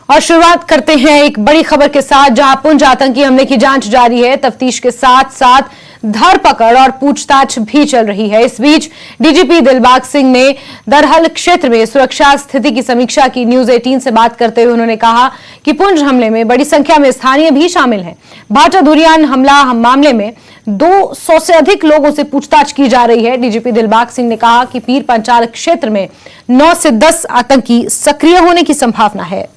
और शुरुआत करते हैं एक बड़ी खबर के साथ, जहां पुंछ आतंकी हमले की जांच जारी है। तफ्तीश के साथ साथ धरपकड़ और पूछताछ भी चल रही है। इस बीच डीजीपी दिलबाग सिंह ने दरहल क्षेत्र में सुरक्षा स्थिति की समीक्षा की। न्यूज 18 से बात करते हुए उन्होंने कहा कि पुंछ हमले में बड़ी संख्या में स्थानीय भी शामिल हैं। भाटा धुरियान हमला मामले में 200 से अधिक लोगों से पूछताछ की जा रही है। डीजीपी दिलबाग सिंह ने कहा कि पीर पंचाल क्षेत्र में 9 से 10 आतंकी सक्रिय होने की संभावना है।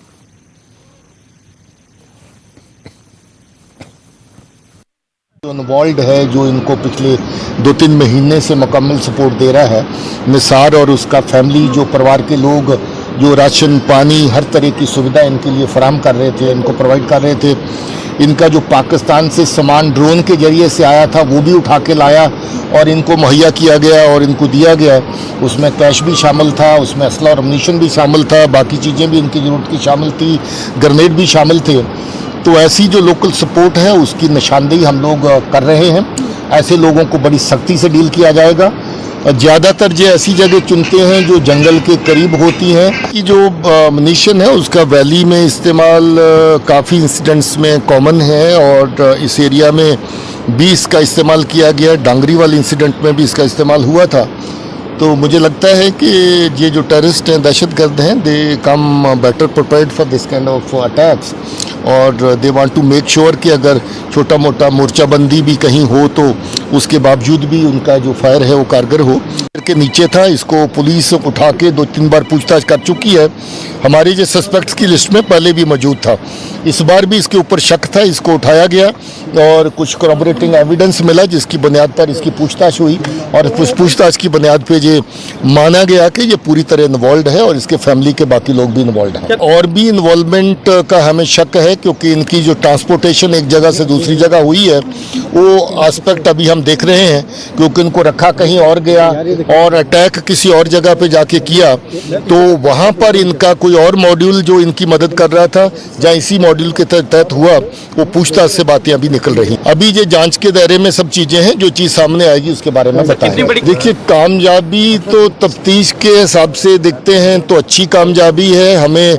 इन्वॉल्व है, जो इनको पिछले 2-3 महीने से मुकम्मल सपोर्ट दे रहा है, निसार और उसका फैमिली, जो परिवार के लोग जो राशन पानी हर तरह की सुविधा इनके लिए फराहम कर रहे थे, इनको प्रोवाइड कर रहे थे। इनका जो पाकिस्तान से सामान ड्रोन के जरिए से आया था वो भी उठा के लाया और इनको मुहैया किया गया और इनको दिया गया। उसमें कैश भी शामिल था, उसमें असला और अम्यूनिशन भी शामिल था, बाकी चीज़ें भी इनकी ज़रूरत की शामिल थी, ग्रेनेड भी शामिल थे। तो ऐसी जो लोकल सपोर्ट है उसकी निशानदेही हम लोग कर रहे हैं। ऐसे लोगों को बड़ी सख्ती से डील किया जाएगा। ज़्यादातर जो ऐसी जगह चुनते हैं जो जंगल के करीब होती हैं। कि जो अम्यूनिशन है उसका वैली में इस्तेमाल काफ़ी इंसिडेंट्स में कॉमन है और इस एरिया में भी इसका इस्तेमाल किया गया। डांगरी वाले इंसिडेंट में भी इसका इस्तेमाल हुआ था। तो मुझे लगता है कि ये जो टेररिस्ट हैं, दहशतगर्द हैं, they come better prepared for this kind of attacks और they want to make sure कि अगर छोटा मोटा मोर्चाबंदी भी कहीं हो तो उसके बावजूद भी उनका जो फायर है वो कारगर हो। के नीचे था, इसको पुलिस उठा के 2-3 बार पूछताछ कर चुकी है। हमारे जो सस्पेक्ट्स की लिस्ट में पहले भी मौजूद था। इस बार भी इसके ऊपर शक था, इसको उठाया गया और कुछ करॉबरेटिंग एविडेंस मिला जिसकी बुनियाद पर इसकी पूछताछ हुई और उस पूछताछ की बुनियाद पे ये माना गया कि ये पूरी तरह इन्वॉल्व है और इसके फैमिली के बाकी लोग भी इन्वॉल्व हैं। और भी इन्वॉल्वमेंट का हमें शक है क्योंकि इनकी जो ट्रांसपोर्टेशन एक जगह से दूसरी जगह हुई है वो एस्पेक्ट अभी हम देख रहे हैं, क्योंकि इनको रखा कहीं और गया और अटैक किसी और जगह पे जाके किया तो वहाँ पर इनका कोई और मॉड्यूल जो इनकी मदद कर रहा था जहाँ इसी मॉड्यूल के तहत हुआ, वो पूछताछ से बातें अभी निकल रही। अभी ये जांच के दायरे में सब चीजें हैं, जो चीज सामने आएगी उसके बारे में बताएंगे। देखिए, कामयाबी तो तफ्तीश के हिसाब से देखते हैं तो अच्छी कामयाबी है। हमें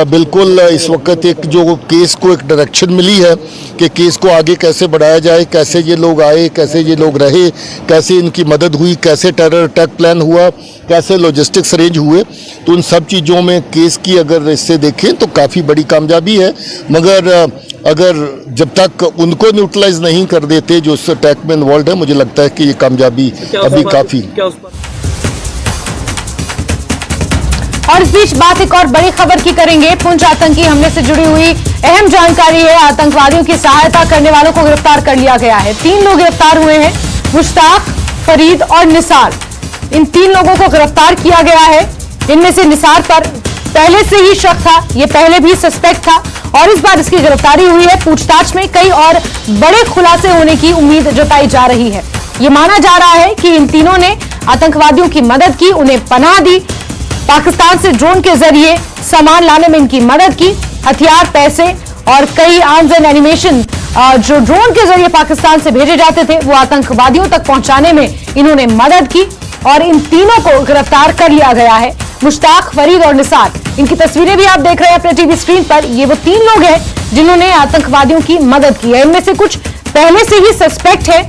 बिल्कुल इस वक्त एक जो केस को एक डायरेक्शन मिली है कि केस को आगे कैसे बढ़ाया जाए, कैसे ये लोग आए, कैसे ये लोग रहे, कैसे इनकी मदद हुई, कैसे टेरर अटैक प्लान हुआ, कैसे लॉजिस्टिक्स अरेंज हुए। तो उन सब चीज़ों में केस की अगर इससे देखें तो काफ़ी बड़ी कामयाबी है। मगर अगर जब तक उनको न्यूट्रलाइज नहीं कर देते जो उस अटैक में इन्वॉल्व है, मुझे लगता है कि ये कामयाबी अभी काफ़ी। और इस बीच बात एक और बड़ी खबर की करेंगे। पुंछ आतंकी हमले से जुड़ी हुई अहम जानकारी है। आतंकवादियों की सहायता करने वालों को गिरफ्तार कर लिया गया है। 3 लोग गिरफ्तार हुए हैं, मुश्ताक, फरीद और निसार। इन 3 लोगों को गिरफ्तार किया गया है। इनमें से निसार पर पहले से ही शक था, ये पहले भी सस्पेक्ट था और इस बार इसकी गिरफ्तारी हुई है। पूछताछ में कई और बड़े खुलासे होने की उम्मीद जताई जा रही है। ये माना जा रहा है कि इन तीनों ने आतंकवादियों की मदद की, उन्हें पनाह दी, पाकिस्तान से ड्रोन के जरिए सामान लाने में इनकी मदद की, हथियार, पैसे और कई आर्म्स एंड एनिमेशन जो ड्रोन के जरिए पाकिस्तान से भेजे जाते थे वो आतंकवादियों तक पहुंचाने में इन्होंने मदद की और इन तीनों को गिरफ्तार कर लिया गया है। मुश्ताक, फरीद और निसार, इनकी तस्वीरें भी आप देख रहे हैं अपने टीवी स्क्रीन पर। ये वो 3 लोग हैं जिन्होंने आतंकवादियों की मदद की है। इनमें से कुछ पहले से ही सस्पेक्ट है।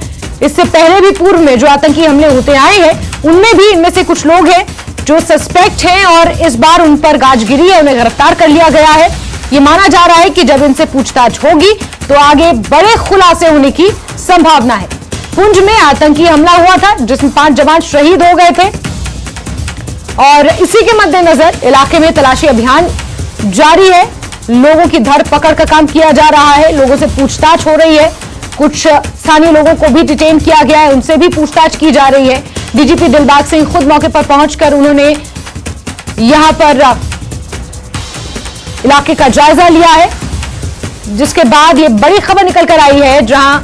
इससे पहले भी पूर्व में जो आतंकी हमले होते आए हैं उनमें भी इनमें से कुछ लोग हैं जो सस्पेक्ट हैं और इस बार उन पर गाजगिरी है, उन्हें गिरफ्तार कर लिया गया है। ये माना जा रहा है कि जब इनसे पूछताछ होगी तो आगे बड़े खुलासे होने की संभावना है। पुंछ में आतंकी हमला हुआ था जिसमें 5 जवान शहीद हो गए थे और इसी के मद्देनजर इलाके में तलाशी अभियान जारी है। लोगों की धरपकड़ का काम किया जा रहा है, लोगों से पूछताछ हो रही है। कुछ स्थानीय लोगों को भी डिटेन किया गया है, उनसे भी पूछताछ की जा रही है। डीजीपी दिलबाग सिंह खुद मौके पर पहुंचकर उन्होंने यहां पर इलाके का जायजा लिया है, जिसके बाद ये बड़ी खबर निकल कर आई है जहां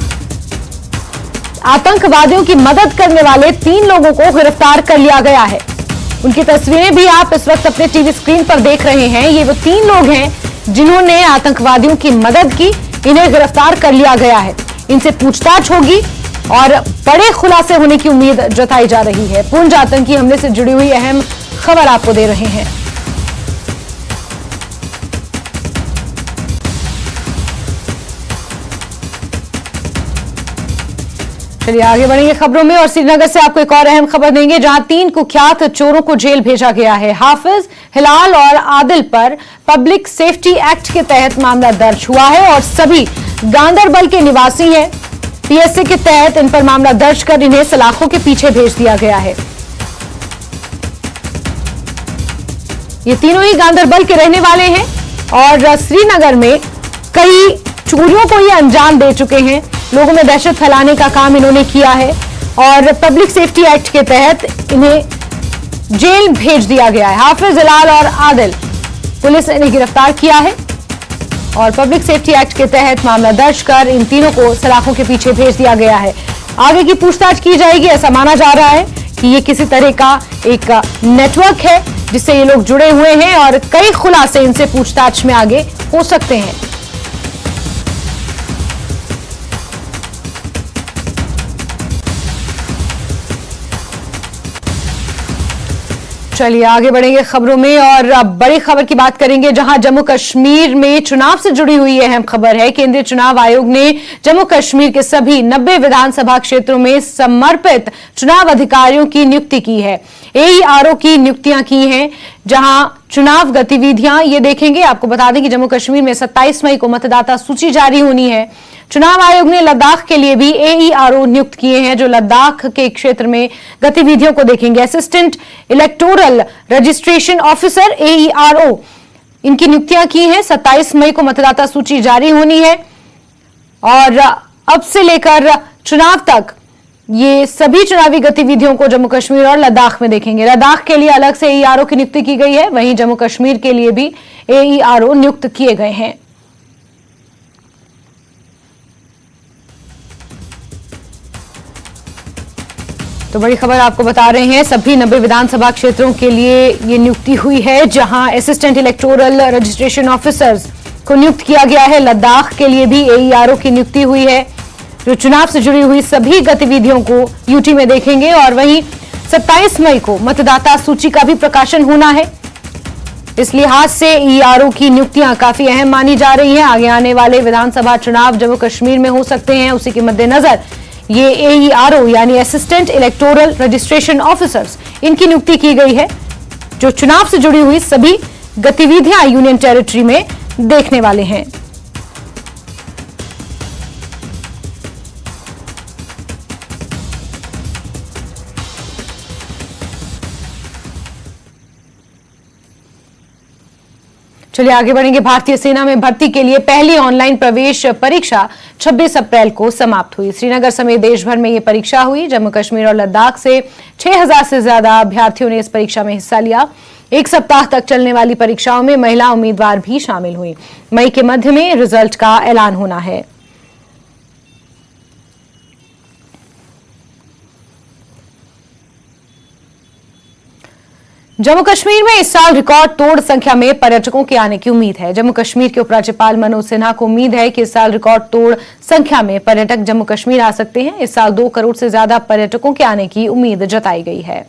आतंकवादियों की मदद करने वाले 3 लोगों को गिरफ्तार कर लिया गया है। उनकी तस्वीरें भी आप इस वक्त अपने टीवी स्क्रीन पर देख रहे हैं। ये वो 3 लोग हैं जिन्होंने आतंकवादियों की मदद की, इन्हें गिरफ्तार कर लिया गया है। इनसे पूछताछ होगी और बड़े खुलासे होने की उम्मीद जताई जा रही है। पुंछ आतंकी हमले से जुड़ी हुई अहम खबर आपको दे रहे हैं। चलिए आगे बढ़ेंगे खबरों में और श्रीनगर से आपको एक और अहम खबर देंगे, जहां 3 कुख्यात चोरों को जेल भेजा गया है। हाफिज, हिलाल और आदिल पर पब्लिक सेफ्टी एक्ट के तहत मामला दर्ज हुआ है और सभी गांदरबल के निवासी हैं। पीएसए के तहत इन पर मामला दर्ज कर इन्हें सलाखों के पीछे भेज दिया गया है। ये तीनों ही गांदरबल के रहने वाले हैं और श्रीनगर में कई चोरियों को ये अंजाम दे चुके हैं। लोगों में दहशत फैलाने का काम इन्होंने किया है और पब्लिक सेफ्टी एक्ट के तहत इन्हें जेल भेज दिया गया है। हाफिज, हिलाल और आदिल पुलिस ने गिरफ्तार किया है और पब्लिक सेफ्टी एक्ट के तहत मामला दर्ज कर इन तीनों को सलाखों के पीछे भेज दिया गया है। आगे की पूछताछ की जाएगी। ऐसा माना जा रहा है कि ये किसी तरह का एक नेटवर्क है जिससे ये लोग जुड़े हुए हैं और कई खुलासे इनसे पूछताछ में आगे हो सकते हैं। चलिए आगे बढ़ेंगे खबरों में और अब बड़ी खबर की बात करेंगे, जहां जम्मू कश्मीर में चुनाव से जुड़ी हुई अहम खबर है। केंद्रीय चुनाव आयोग ने जम्मू कश्मीर के सभी 90 विधानसभा क्षेत्रों में समर्पित चुनाव अधिकारियों की नियुक्ति की है। एईआरओ की नियुक्तियां की हैं, जहां चुनाव गतिविधियां ये देखेंगे। आपको बता दें कि जम्मू कश्मीर में 27 मई को मतदाता सूची जारी होनी है। चुनाव आयोग ने लद्दाख के लिए भी एईआरओ नियुक्त किए हैं, जो लद्दाख के क्षेत्र में गतिविधियों को देखेंगे। Assistant electoral registration officer AERO, इनकी नियुक्तियां की हैं। 27 मई को मतदाता सूची जारी होनी है और अब से लेकर चुनाव तक ये सभी चुनावी गतिविधियों को जम्मू कश्मीर और लद्दाख में देखेंगे। लद्दाख के लिए अलग से एईआरओ की नियुक्ति की गई है, वहीं जम्मू कश्मीर के लिए भी एईआरओ नियुक्त किए गए हैं। तो बड़ी खबर आपको बता रहे हैं, सभी 90 विधानसभा क्षेत्रों के लिए ये नियुक्ति हुई है, जहां असिस्टेंट इलेक्टोरल रजिस्ट्रेशन ऑफिसर्स को नियुक्त किया गया है। लद्दाख के लिए भी एईआरओ की नियुक्ति हुई है, जो चुनाव से जुड़ी हुई सभी गतिविधियों को यूटी में देखेंगे। और वहीं 27 मई को मतदाता सूची का भी प्रकाशन होना है। इस लिहाज से एईआरओ की नियुक्तियां काफी अहम मानी जा रही हैं। आगे आने वाले विधानसभा चुनाव जम्मू कश्मीर में हो सकते हैं, उसी के मद्देनजर ये एईआरओ यानी असिस्टेंट इलेक्टोरल रजिस्ट्रेशन ऑफिसर्स, इनकी नियुक्ति की गई है, जो चुनाव से जुड़ी हुई सभी गतिविधियां यूनियन टेरिटरी में देखने वाले हैं। चलिए आगे बढ़ेंगे। भारतीय सेना में भर्ती के लिए पहली ऑनलाइन प्रवेश परीक्षा 26 अप्रैल को समाप्त हुई। श्रीनगर समेत देश भर में ये परीक्षा हुई। जम्मू कश्मीर और लद्दाख से 6000 से ज्यादा अभ्यर्थियों ने इस परीक्षा में हिस्सा लिया। एक सप्ताह तक चलने वाली परीक्षाओं में महिला उम्मीदवार भी शामिल हुई। मई के मध्य में रिजल्ट का ऐलान होना है। जम्मू कश्मीर में इस साल रिकॉर्ड तोड़ संख्या में पर्यटकों के आने की उम्मीद है। जम्मू कश्मीर के उपराज्यपाल मनोज सिन्हा को उम्मीद है कि इस साल रिकॉर्ड तोड़ संख्या में पर्यटक जम्मू कश्मीर आ सकते हैं। इस साल 2 करोड़ से ज्यादा पर्यटकों के आने की उम्मीद जताई गई है।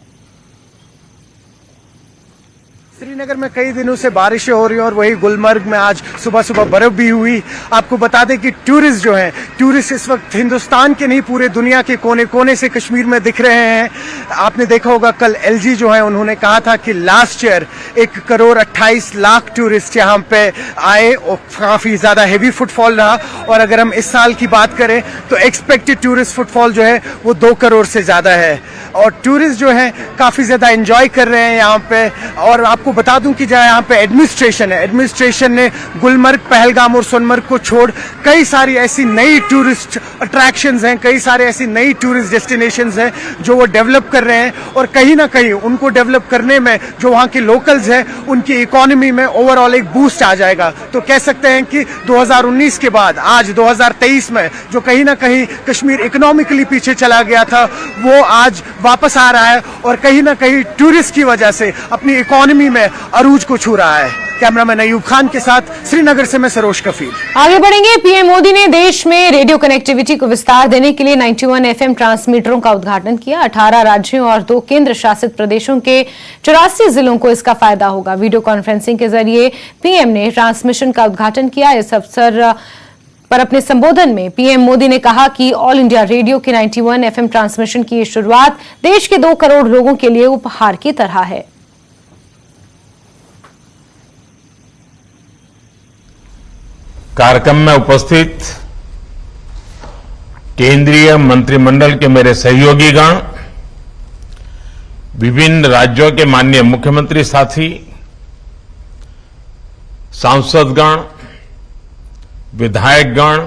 श्रीनगर में कई दिनों से बारिशें हो रही हैं और वही गुलमर्ग में आज सुबह सुबह बर्फ भी हुई। आपको बता दें कि टूरिस्ट इस वक्त हिंदुस्तान के नहीं पूरे दुनिया के कोने कोने से कश्मीर में दिख रहे हैं। आपने देखा होगा कल एलजी जो है उन्होंने कहा था कि last year 1 crore 28 lakh tourist यहाँ पे आए और काफ़ी ज़्यादा हेवी फुटफॉल रहा। और अगर हम इस साल की बात करें तो एक्सपेक्टेड टूरिस्ट फुटफॉल जो है वो 2 करोड़ से ज़्यादा है और टूरिस्ट जो है काफ़ी ज़्यादा एंजॉय कर रहे हैं यहाँ पे। और आपको बता दूं कि जहाँ यहाँ पे एडमिनिस्ट्रेशन ने गुलमर्ग, पहलगाम और सोनमर्ग को छोड़ कई सारी ऐसी नई टूरिस्ट अट्रैक्शंस हैं, कई सारे ऐसी नई टूरिस्ट डेस्टिनेशंस हैं जो वो डेवलप कर रहे हैं। और कहीं ना कहीं उनको डेवलप करने में जो वहाँ के लोकल्स हैं उनकी इकोनॉमी में ओवरऑल एक बूस्ट आ जाएगा। तो कह सकते हैं कि 2019 के बाद आज 2023 में जो कहीं ना कहीं कश्मीर इकोनॉमिकली पीछे चला गया था वो आज वापस आ रहा है और कहीं ना कहीं टूरिस्ट की वजह से अपनी इकोनॉमी में अरूज को छू रहा है। कैमरामैन अयूब खान के साथ श्रीनगर से मैं सरोज कफील। आगे बढ़ेंगे। पीएम मोदी ने देश में रेडियो कनेक्टिविटी को विस्तार देने के लिए 91 एफएम ट्रांसमीटरों का उद्घाटन किया। 18 राज्यों और 2 केंद्र शासित प्रदेशों के 84 जिलों को इसका फायदा होगा। वीडियो कॉन्फ्रेंसिंग के जरिए पीएम ने ट्रांसमिशन का उद्घाटन किया। इस अवसर पर अपने संबोधन में पीएम मोदी ने कहा कि ऑल इंडिया रेडियो के 91 एफएम ट्रांसमिशन की ये शुरुआत देश के 2 करोड़ लोगों के लिए उपहार की तरह है। कार्यक्रम में उपस्थित केंद्रीय मंत्रिमंडल के मेरे सहयोगीगण, विभिन्न राज्यों के माननीय मुख्यमंत्री साथी, सांसदगण, विधायकगण,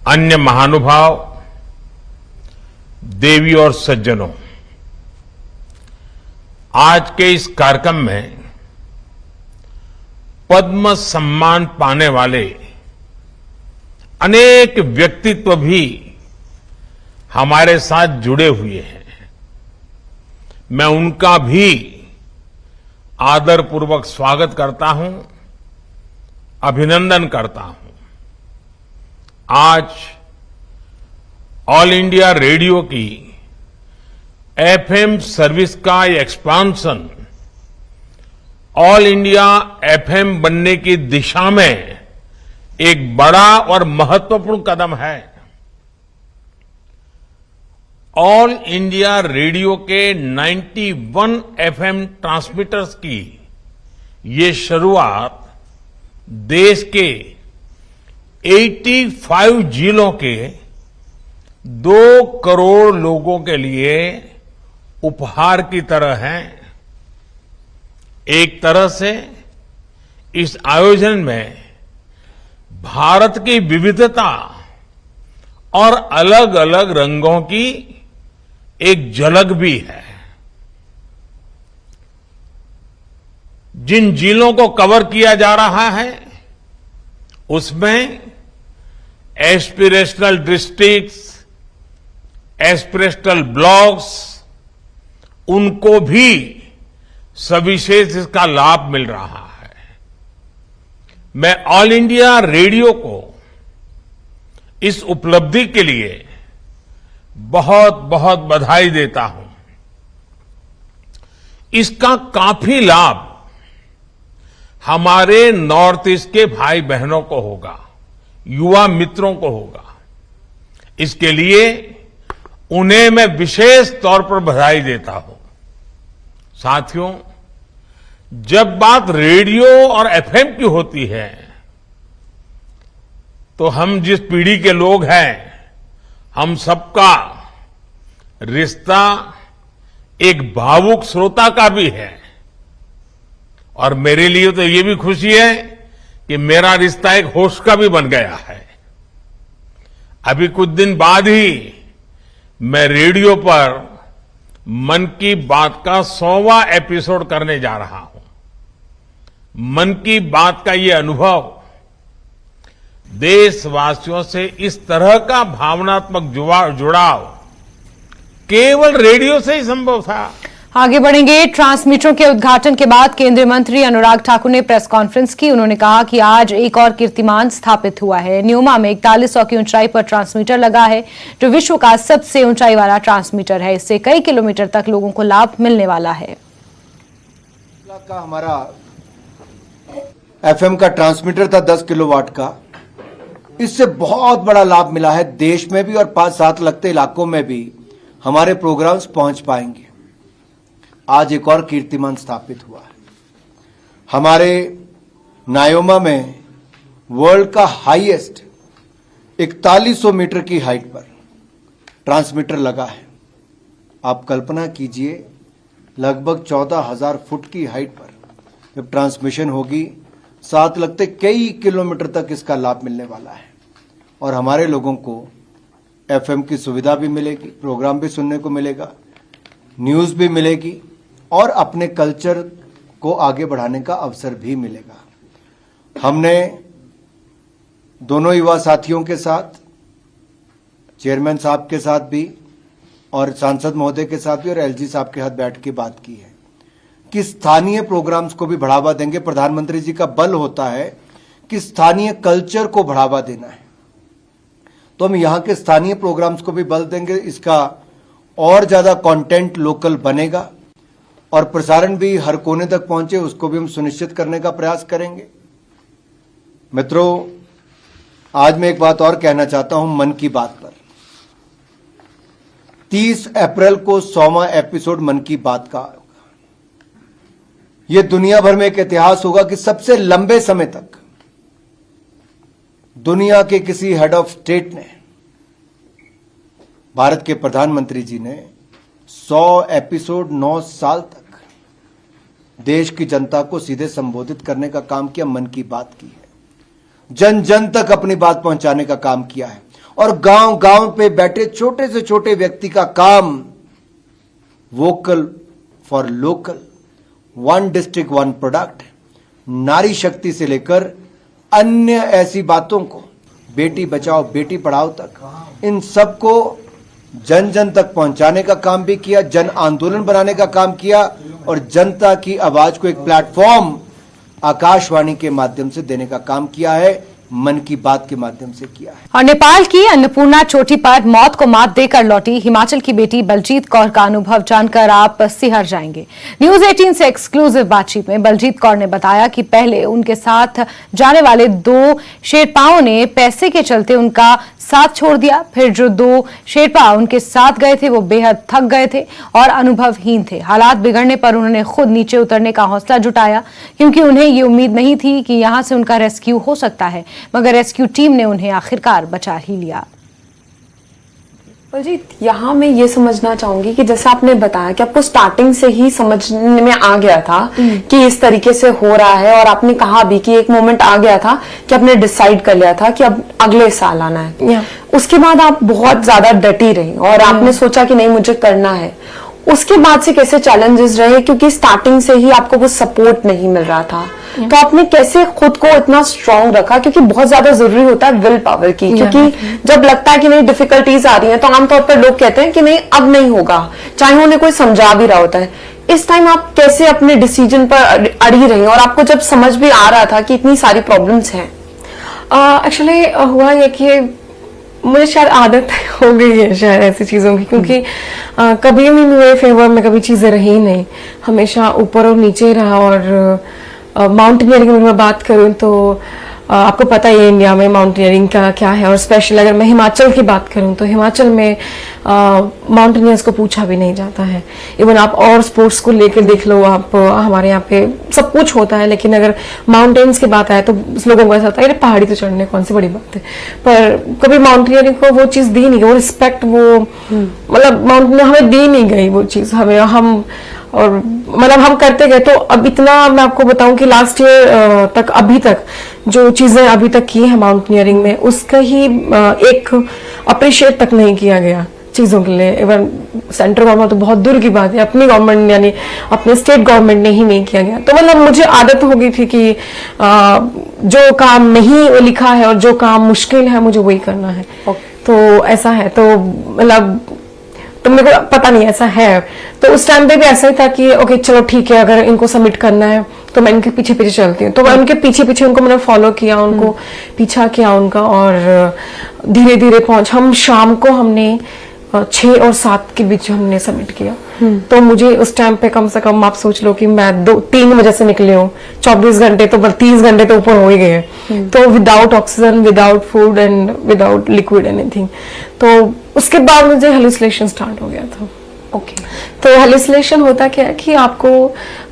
अन्य महानुभाव, देवी और सज्जनों, आज के इस कार्यक्रम में पद्म सम्मान पाने वाले अनेक व्यक्तित्व भी हमारे साथ जुड़े हुए हैं। मैं उनका भी आदरपूर्वक स्वागत करता हूं, अभिनंदन करता हूं। आज ऑल इंडिया रेडियो की एफएम सर्विस का ये एक्सपांशन ऑल इंडिया एफएम बनने की दिशा में एक बड़ा और महत्वपूर्ण कदम है। ऑल इंडिया रेडियो के 91 एफएम ट्रांसमीटर्स की ये शुरुआत देश के 85 जिलों के 2 करोड़ लोगों के लिए उपहार की तरह है। एक तरह से इस आयोजन में भारत की विविधता और अलग अलग रंगों की एक झलक भी है। जिन जिलों को कवर किया जा रहा है उसमें एस्पिरेशनल डिस्ट्रिक्ट्स, एस्पिरेशनल ब्लॉक्स, उनको भी सविशेष इसका लाभ मिल रहा है। मैं ऑल इंडिया रेडियो को इस उपलब्धि के लिए बहुत बहुत बधाई देता हूं। इसका काफी लाभ हमारे नॉर्थ ईस्ट के भाई बहनों को होगा, युवा मित्रों को होगा। इसके लिए उन्हें मैं विशेष तौर पर बधाई देता हूं। साथियों, जब बात रेडियो और एफएम की होती है तो हम जिस पीढ़ी के लोग हैं, हम सबका रिश्ता एक भावुक श्रोता का भी है। और मेरे लिए तो ये भी खुशी है कि मेरा रिश्ता एक होस्ट का भी बन गया है। अभी कुछ दिन बाद ही मैं रेडियो पर मन की बात का 100वां एपिसोड करने जा रहा हूं। मन की बात का ये अनुभव देशवासियों से इस तरह का भावनात्मक जुड़ाव केवल रेडियो से ही संभव था। आगे बढ़ेंगे। ट्रांसमीटरों के उद्घाटन के बाद केंद्रीय मंत्री अनुराग ठाकुर ने प्रेस कॉन्फ्रेंस की। उन्होंने कहा कि आज एक और कीर्तिमान स्थापित हुआ है। न्यूमा में 4100 की ऊंचाई पर ट्रांसमीटर लगा है, जो विश्व का सबसे ऊंचाई वाला ट्रांसमीटर है। इससे कई किलोमीटर तक लोगों को लाभ मिलने वाला है। का हमारा एफएम का ट्रांसमीटर था 10 किलोवाट का। इससे बहुत बड़ा लाभ मिला है। देश में भी और 5-7 लगते इलाकों में भी हमारे प्रोग्राम्स पहुंच पाएंगे। आज एक और कीर्तिमान स्थापित हुआ है। हमारे नायोमा में वर्ल्ड का हाईएस्ट 4100 मीटर की हाइट पर ट्रांसमीटर लगा है। आप कल्पना कीजिए, लगभग 14,000 फुट की हाइट पर जब ट्रांसमिशन होगी, 7 लगते कई किलोमीटर तक इसका लाभ मिलने वाला है। और हमारे लोगों को एफएम की सुविधा भी मिलेगी, प्रोग्राम भी सुनने को मिलेगा, न्यूज़ भी मिलेगी और अपने कल्चर को आगे बढ़ाने का अवसर भी मिलेगा। हमने दोनों युवा साथियों के साथ, चेयरमैन साहब के साथ भी और सांसद महोदय के साथ भी और एलजी साहब के साथ बैठ के बात की है कि स्थानीय प्रोग्राम्स को भी बढ़ावा देंगे। प्रधानमंत्री जी का बल होता है कि स्थानीय कल्चर को बढ़ावा देना है, तो हम यहाँ के स्थानीय प्रोग्राम्स को भी बल देंगे। इसका और ज्यादा कंटेंट लोकल बनेगा और प्रसारण भी हर कोने तक पहुंचे, उसको भी हम सुनिश्चित करने का प्रयास करेंगे। मित्रों, आज मैं एक बात और कहना चाहता हूं मन की बात पर। 30 अप्रैल को 100वां एपिसोड मन की बात का होगा। यह दुनिया भर में एक इतिहास होगा कि सबसे लंबे समय तक दुनिया के किसी हेड ऑफ स्टेट ने, भारत के प्रधानमंत्री जी ने 100 एपिसोड 9 साल तक देश की जनता को सीधे संबोधित करने का काम किया, मन की बात की है, जन जन तक अपनी बात पहुंचाने का काम किया है। और गांव गांव पे बैठे छोटे से छोटे व्यक्ति का काम vocal for local, one district one product, नारी शक्ति से लेकर अन्य ऐसी बातों को, बेटी बचाओ बेटी पढ़ाओ तक, इन सबको जन जन तक पहुंचाने का काम भी किया, जन आंदोलन बनाने का काम किया और जनता की आवाज को एक प्लेटफॉर्म आकाशवाणी के माध्यम से देने का काम किया है, मन की बात के माध्यम से किया है। और नेपाल की अन्नपूर्णा चोटी पर मौत को मात देकर लौटी हिमाचल की बेटी बलजीत कौर का अनुभव जानकर आप सिहर जाएंगे। न्यूज 18 से एक्सक्लूसिव बातचीत में बलजीत कौर ने बताया कि पहले उनके साथ जाने वाले 2 शेरपाओं ने पैसे के चलते उनका साथ छोड़ दिया। फिर जो 2 शेरपा उनके साथ गए थे वो बेहद थक गए थे और अनुभवहीन थे। हालात बिगड़ने पर उन्होंने खुद नीचे उतरने का हौसला जुटाया, क्योंकि उन्हें ये उम्मीद नहीं थी कि यहां से उनका रेस्क्यू हो सकता है, मगर रेस्क्यू टीम ने उन्हें आखिरकार बचा ही लिया। बलजीत, यहाँ मैं ये समझना चाहूंगी कि जैसे आपने बताया कि आपको स्टार्टिंग से ही समझने में आ गया था कि इस तरीके से हो रहा है, और आपने कहा भी कि एक मोमेंट आ गया था कि आपने डिसाइड कर लिया था कि अब अगले साल आना है। उसके बाद आप बहुत ज्यादा डटी रही और आपने सोचा कि नहीं मुझे करना है। उसके बाद से कैसे चैलेंजेस रहे, क्योंकि स्टार्टिंग से ही आपको वो सपोर्ट नहीं मिल रहा था, तो आपने कैसे खुद को इतना स्ट्रांग रखा, क्योंकि बहुत ज्यादा जरूरी होता है विल पावर की, क्योंकि जब लगता है कि नहीं डिफिकल्टीज आ रही हैं तो आमतौर पर लोग कहते हैं कि नहीं अब नहीं होगा, चाहे उन्हें कोई समझा भी रहा होता है। इस टाइम आप कैसे अपने डिसीजन पर अड़ी रही और आपको जब समझ भी आ रहा था कि इतनी सारी प्रॉब्लम्स हैं? एक्चुअली हुआ ये कि मुझे शायद आदत हो गई है शायद ऐसी चीज़ों की, क्योंकि कभी भी मेरे फेवर में कभी चीज़ें रही नहीं, हमेशा ऊपर और नीचे रहा। और माउंटेनियरिंग में मैं बात करूं तो आपको पता ही है इंडिया में माउंटेनियरिंग का क्या है, और स्पेशली अगर मैं हिमाचल की बात करूं तो हिमाचल में माउंटेनियर्स को पूछा भी नहीं जाता है। इवन आप और स्पोर्ट्स को लेकर देख लो, आप हमारे यहाँ पे सब कुछ होता है, लेकिन अगर माउंटेन्स की बात आए तो लोगों को ऐसा होता है अरे पहाड़ी तो चढ़ने कौन सी बड़ी बात है, पर कभी माउंटेनियरिंग को वो चीज़ दी नहीं, वो रिस्पेक्ट, वो मतलब माउंटेन हमें दी नहीं गई वो चीज़ हमें, हम और मतलब हम करते गए। तो अब इतना मैं आपको बताऊं कि लास्ट ईयर तक अभी तक जो चीजें अभी तक की है माउंटेनियरिंग में, उसका ही एक अप्रिशिएट तक नहीं किया गया चीजों के लिए। इवन सेंट्रल गवर्नमेंट तो बहुत दूर की बात है, अपनी गवर्नमेंट यानी अपने स्टेट गवर्नमेंट ने ही नहीं किया गया। तो मतलब मुझे आदत हो गई थी कि जो काम नहीं लिखा है और जो काम मुश्किल है मुझे वही करना है। तो ऐसा है, तो मतलब तो मेरे को पता नहीं ऐसा है। तो उस टाइम पे भी ऐसा ही था कि ओके चलो ठीक है, अगर इनको सबमिट करना है तो मैं इनके पीछे पीछे चलती हूँ। तो मैं उनके पीछे पीछे उनको मैंने फॉलो किया, उनको पीछा किया उनका, और धीरे धीरे हम शाम को हमने 6 और 7 के बीच हमने सबमिट किया। तो मुझे उस टाइम पे कम से कम आप सोच लो कि मैं 2-3 बजे से निकली हूँ, 24 घंटे तो 30 घंटे तो ऊपर हो ही गए। तो without oxygen, without food and without liquid anything. तो उसके बाद मुझे हेलुसिनेशन स्टार्ट हो गया था। तो हेलुसिनेशन होता क्या है कि आपको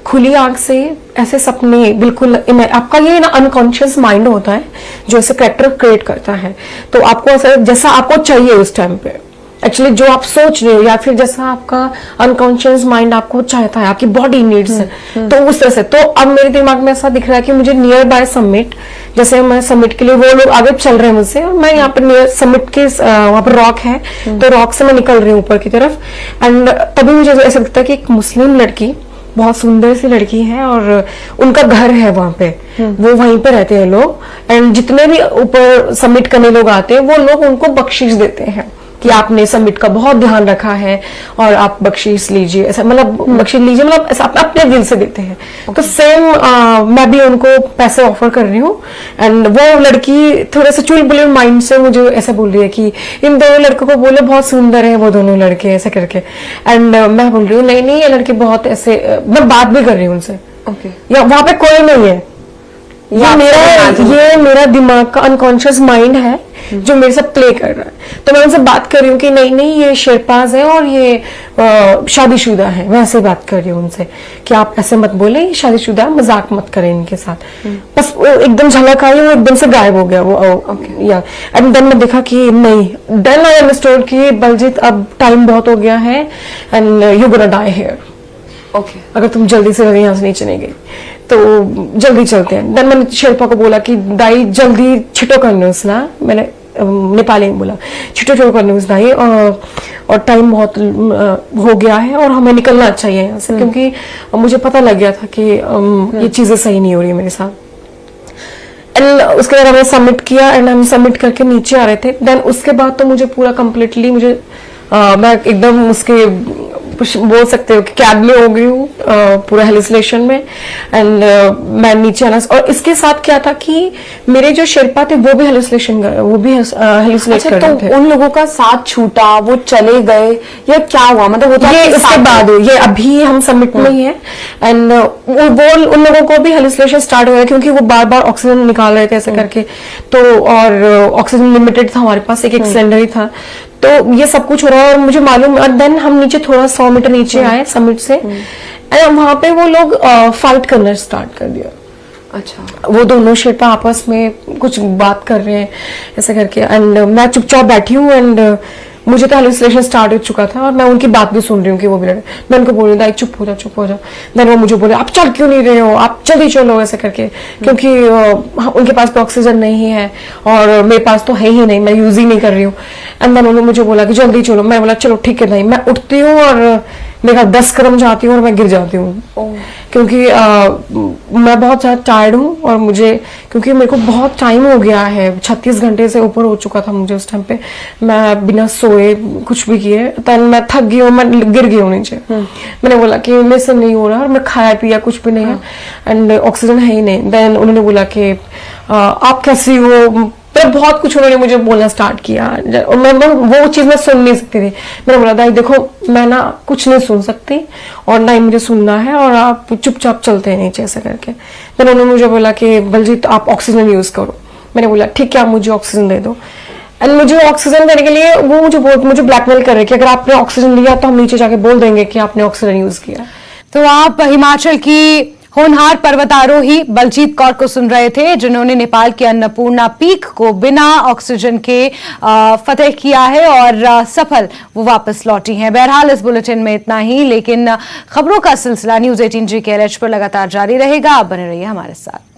खुली आंख से ऐसे सपने बिल्कुल, आपका ये ना अनकॉन्शियस माइंड होता है जो ऐसे कैरेक्टर क्रिएट करता है। तो आपको ऐसा जैसा आपको चाहिए उस टाइम पे, एक्चुअली जो आप सोच रहे हो या फिर जैसा आपका अनकॉन्शियस माइंड आपको चाहता है, आपकी बॉडी नीड्स है, तो उस तरह से। तो अब मेरे दिमाग में ऐसा दिख रहा है कि मुझे नियर बाय समिट, जैसे मैं समिट के लिए, वो लोग आगे चल रहे हैं मुझसे और मैं यहाँ पर नियर समिट के वहां पर रॉक है, तो रॉक से मैं निकल रही हूँ ऊपर की तरफ। एंड तभी मुझे ऐसा दिखता है कि एक मुस्लिम लड़की, बहुत सुंदर सी लड़की है और उनका घर है वहां पे, वो वहीं पे रहते हैं लोग। एंड जितने भी ऊपर सबमिट करने लोग आते हैं वो लोग उनको बख्शीश देते हैं कि आपने सबमिट का बहुत ध्यान रखा है और आप बख्शीश लीजिए, ऐसा मतलब बख्शीश लीजिए, मतलब ऐसा अपने दिल से देते हैं। तो सेम मैं भी उनको पैसे ऑफर कर रही हूँ। एंड वो लड़की थोड़ा सा चुलबुले माइंड से मुझे ऐसा बोल रही है कि इन दोनों लड़कों को बोले बहुत सुंदर है वो दोनों लड़के, ऐसे करके। एंड मैं बोल रही हूँ नहीं ये लड़के बहुत ऐसे, मैं बात भी कर रही हूँ उनसे, या वहां पे कोई नहीं है, ये मेरा दिमाग का अनकॉन्शियस माइंड है जो मेरे साथ प्ले कर रहा है। तो मैं उनसे बात कर रही हूँ कि नहीं ये शेरपाज है और ये शादीशुदा है। मैं ऐसे बात कर रही हूँ उनसे कि आप ऐसे मत बोले, ये शादीशुदा है, मजाक मत करें इनके साथ। बस एकदम झलक आई, वो एकदम से गायब हो गया वो। या एंड देन मैं देखा कि नहीं, देन आई अंडरस्टूड कि बलजीत अब टाइम बहुत हो गया है and you gonna die here. Okay. अगर तुम जल्दी से यहाँ से नीचे नहीं गई तो जल्दी चलते हैं। देन मैंने शेरपा को बोला कि दाई जल्दी छिटो करने उसना, मैंने नेपाली में बोला छिटो छिटो करने उस दाई, और टाइम बहुत हो गया है और हमें निकलना चाहिए यहाँ से, क्योंकि मुझे पता लग गया था कि ये चीजें सही नहीं हो रही है मेरे साथ। एंड उसके बाद हमने सबमिट किया एंड हम सबमिट करके नीचे आ रहे थे। देन उसके बाद तो मुझे पूरा कंप्लीटली मैं एकदम उसके बोल सकते हो कि कैब में हो गई हूँ पूरा हेलुसिनेशन में। एंड मैं नीचे आना, और इसके साथ क्या था कि मेरे जो शेरपा थे वो भी हेलुसिनेट कर रहे थे। उन लोगों का साथ छूटा, वो चले गए या क्या हुआ? मतलब वो तो ये इसके बाद, ये अभी हम सबमिट में ही है। एंड वो उन लोगों को भी हेलुसिनेशन स्टार्ट हो गया क्योंकि वो बार बार ऑक्सीजन निकाल रहे थे ऐसे करके। तो और ऑक्सीजन लिमिटेड था हमारे पास, एक सिलेंडर ही था। तो ये सब कुछ हो रहा है और मुझे मालूम। और देन हम नीचे थोड़ा 100 मीटर नीचे आए समिट से, एंड वहां पे वो लोग फाइट करना स्टार्ट कर दिया। अच्छा। वो दोनों शेरपा आपस में कुछ बात कर रहे हैं ऐसे करके, एंड मैं चुपचाप बैठी हूँ। एंड मुझे तो हेलुसिनेशन स्टार्ट हो चुका था और मैं उनकी बात भी सुन रही हूँ कि वो भी लड़े। मैं उनको बोल रही हूँ चुप हो जाओ। देन वो मुझे बोले आप चल क्यों नहीं रहे हो, आप जल्दी चलो ऐसे करके, क्योंकि उनके पास तो ऑक्सीजन नहीं है और मेरे पास तो है ही नहीं, मैं यूज ही नहीं कर रही हूँ। एंड देन उन्होंने मुझे बोला कि जल्दी चलो। मैं बोला चलो ठीक है। नहीं, मैं उठती हूँ और मेरा 10 कदम जाती हूँ और मैं गिर जाती हूँ, क्योंकि मैं बहुत ज्यादा टायर्ड हूँ। और मुझे, क्योंकि मेरे को बहुत टाइम हो गया है, 36 घंटे से ऊपर हो चुका था मुझे उस टाइम पे, मैं बिना सोए कुछ भी किए। तब मैं थक गई हूँ, मैं गिर गई हूँ नीचे। मैंने बोला कि मेरे से नहीं हो रहा, और मैं खाया पिया कुछ भी नहीं है एंड ऑक्सीजन है ही नहीं। देन उन्होंने बोला कि आप कैसी हो, तो बहुत कुछ उन्होंने मुझे बोलना स्टार्ट किया और मैं वो चीज मैं सुन नहीं सकती थी। मैंने बोला दाई देखो, मैं ना कुछ नहीं सुन सकती और ना ही मुझे सुनना है, और आप चुपचाप चलते हैं नीचे ऐसे करके। फिर उन्होंने मुझे बोला कि बलजीत आप ऑक्सीजन यूज करो। मैंने बोला ठीक है, आप मुझे ऑक्सीजन दे दो। एंड मुझे ऑक्सीजन देने के लिए वो मुझे ब्लैकमेल कर रहे कि अगर आपने ऑक्सीजन लिया तो हम नीचे जाके बोल देंगे कि आपने ऑक्सीजन यूज किया। तो आप हिमाचल की होनहार पर्वतारोही बलजीत कौर को सुन रहे थे, जिन्होंने नेपाल की अन्नपूर्णा पीक को बिना ऑक्सीजन के फतेह किया है और सफल वो वापस लौटी हैं। बहरहाल इस बुलेटिन में इतना ही, लेकिन खबरों का सिलसिला न्यूज़ 18 GKLH पर लगातार जारी रहेगा। आप बने रहिए हमारे साथ।